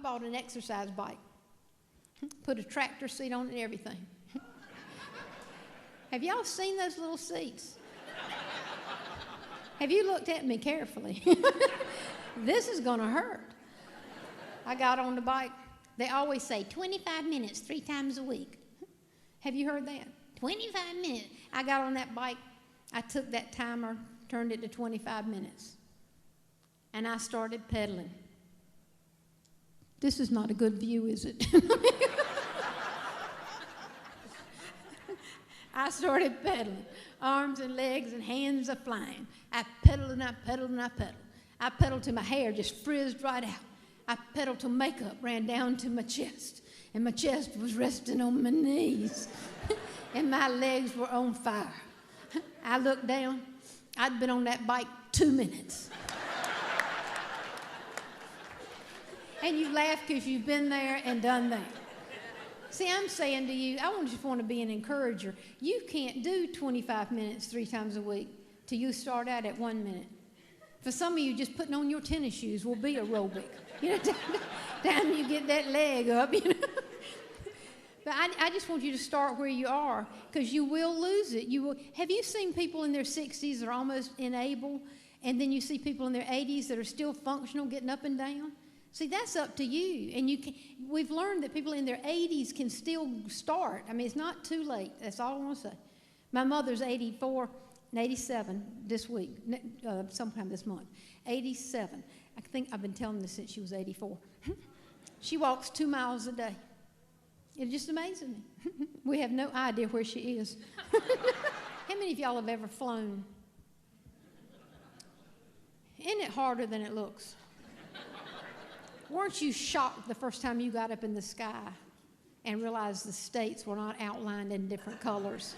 bought an exercise bike. Put a tractor seat on it and everything. Have y'all seen those little seats? Have you looked at me carefully? This is going to hurt. I got on the bike. They always say 25 minutes 3 times a week. Have you heard that? 25 minutes. I got on that bike. I took that timer, turned it to 25 minutes. And I started pedaling. This is not a good view, is it? I started pedaling. Arms and legs and hands are flying. I pedaled and I pedaled and I pedaled. I pedaled till my hair just frizzed right out. I pedaled till makeup ran down to my chest. And my chest was resting on my knees. And my legs were on fire. I looked down. I'd been on that bike 2 minutes. And you laugh because you've been there and done that. See, I'm saying to you, I just want to be an encourager. You can't do 25 minutes 3 times a week till you start out at 1 minute. For some of you, just putting on your tennis shoes will be aerobic. You know, time you get that leg up, you know. But I just want you to start where you are, because you will lose it. You will. Have you seen people in their 60s that are almost unable, and then you see people in their 80s that are still functional, getting up and down? See, that's up to you. And we've learned that people in their 80s can still start. I mean, it's not too late. That's all I want to say. My mother's 84 and 87 this week, sometime this month. 87. I think I've been telling this since she was 84. She walks 2 miles a day. It just amazes me. We have no idea where she is. How many of y'all have ever flown? Isn't it harder than it looks? Weren't you shocked the first time you got up in the sky and realized the states were not outlined in different colors?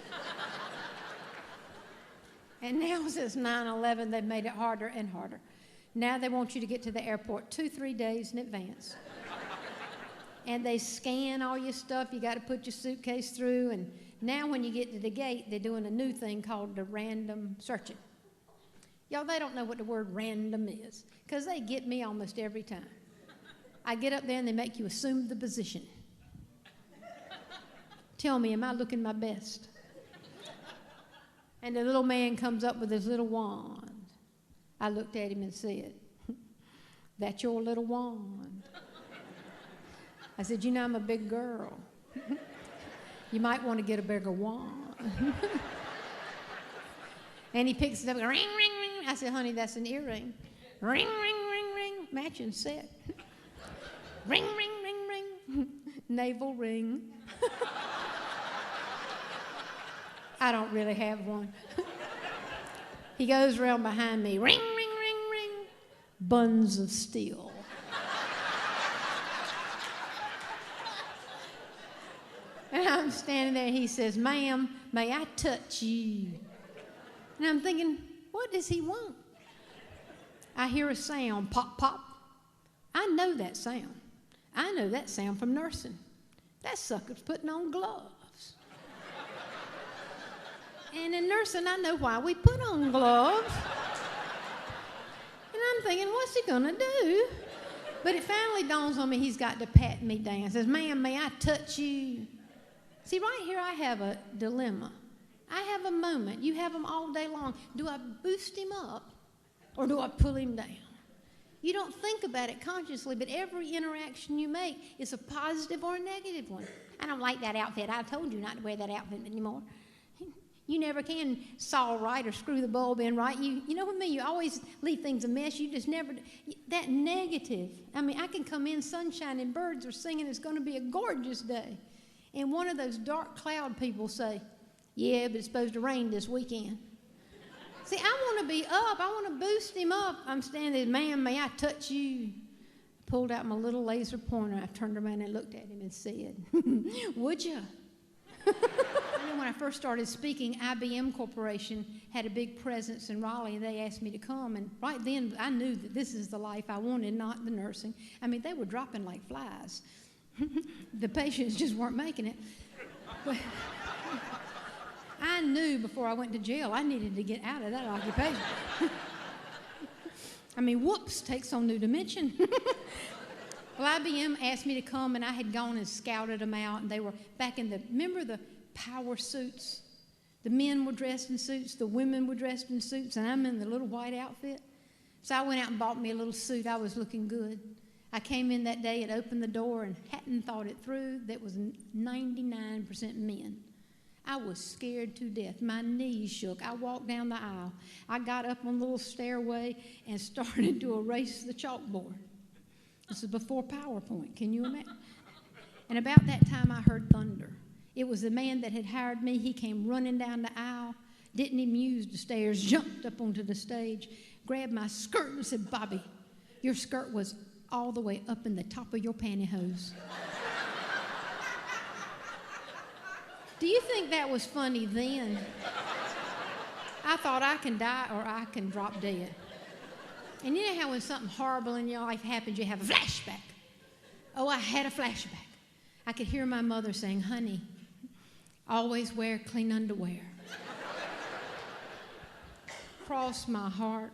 And now since 9/11, they've made it harder and harder. Now they want you to get to the airport 2-3 days in advance. And they scan all your stuff. You got to put your suitcase through. And now when you get to the gate, they're doing a new thing called the random searching. Y'all, they don't know what the word random is, because they get me almost every time. I get up there and they make you assume the position. Tell me, am I looking my best? And the little man comes up with his little wand. I looked at him and said, "That's your little wand." I said, "You know, I'm a big girl. You might want to get a bigger wand." And he picks it up, ring, ring, ring. I said, "Honey, that's an earring." Ring, ring, ring, ring, matching set. Ring, ring, ring, ring, navel ring. I don't really have one. He goes around behind me, ring, ring, ring, ring, buns of steel. And I'm standing there, and he says, "Ma'am, may I touch you?" And I'm thinking, what does he want? I hear a sound, pop, pop. I know that sound. I know that sound from nursing. That sucker's putting on gloves. And in nursing, I know why we put on gloves. And I'm thinking, what's he going to do? But it finally dawns on me he's got to pat me down. He says, "Ma'am, may I touch you?" See, right here I have a dilemma. I have a moment. You have them all day long. Do I boost him up or do I pull him down? You don't think about it consciously, but every interaction you make is a positive or a negative one. "I don't like that outfit. I told you not to wear that outfit anymore." You never can saw right or screw the bulb in right. You know what I mean? You always leave things a mess. You just never, that negative. I mean, I can come in, sunshine and birds are singing, it's going to be a gorgeous day. And one of those dark cloud people say, "Yeah, but it's supposed to rain this weekend." See, I want to be up. I want to boost him up. I'm standing there, "Ma'am, may I touch you?" I pulled out my little laser pointer. I turned around and looked at him and said, "Would you?" And then when I first started speaking, IBM Corporation had a big presence in Raleigh, and they asked me to come. And right then, I knew that this is the life I wanted, not the nursing. I mean, they were dropping like flies. The patients just weren't making it. But I knew before I went to jail I needed to get out of that occupation. I mean, whoops takes on new dimension. Well, IBM asked me to come, and I had gone and scouted them out, and they were back in remember the power suits? The men were dressed in suits, the women were dressed in suits, and I'm in the little white outfit. So I went out and bought me a little suit. I was looking good. I came in that day and opened the door and hadn't thought it through. That was 99% men. I was scared to death. My knees shook. I walked down the aisle. I got up on the little stairway and started to erase the chalkboard. This is before PowerPoint. Can you imagine? And about that time, I heard thunder. It was the man that had hired me. He came running down the aisle, didn't even use the stairs, jumped up onto the stage, grabbed my skirt and said, "Bobby, your skirt was all the way up in the top of your pantyhose." Do you think that was funny then? I thought I can die or I can drop dead. And you know how when something horrible in your life happens, you have a flashback? Oh, I had a flashback. I could hear my mother saying, "Honey, always wear clean underwear." Crossed my heart.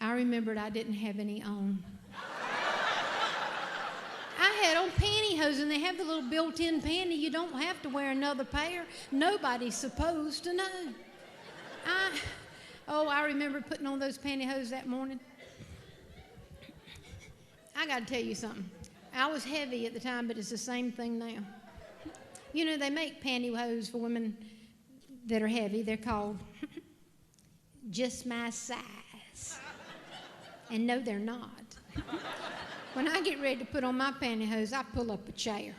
I remembered I didn't have any on. I had on pantyhose, and they have the little built-in panty. You don't have to wear another pair. Nobody's supposed to know. I remember putting on those pantyhose that morning. I got to tell you something. I was heavy at the time, but it's the same thing now. You know, they make pantyhose for women that are heavy. They're called Just My Size. And no, they're not. When I get ready to put on my pantyhose, I pull up a chair.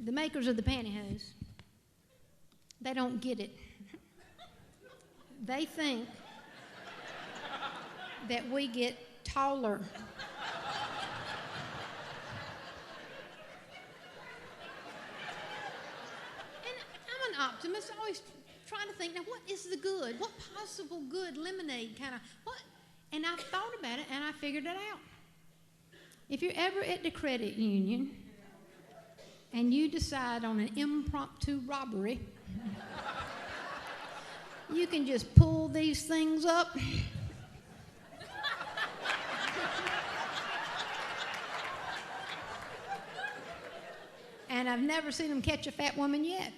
The makers of the pantyhose, they don't get it. They think that we get taller. And I'm an optimist, always trying to think, now what is the good? What possible good lemonade kind of, what? And I thought about it and I figured it out. If you're ever at the credit union and you decide on an impromptu robbery, you can just pull these things up. And I've never seen them catch a fat woman yet.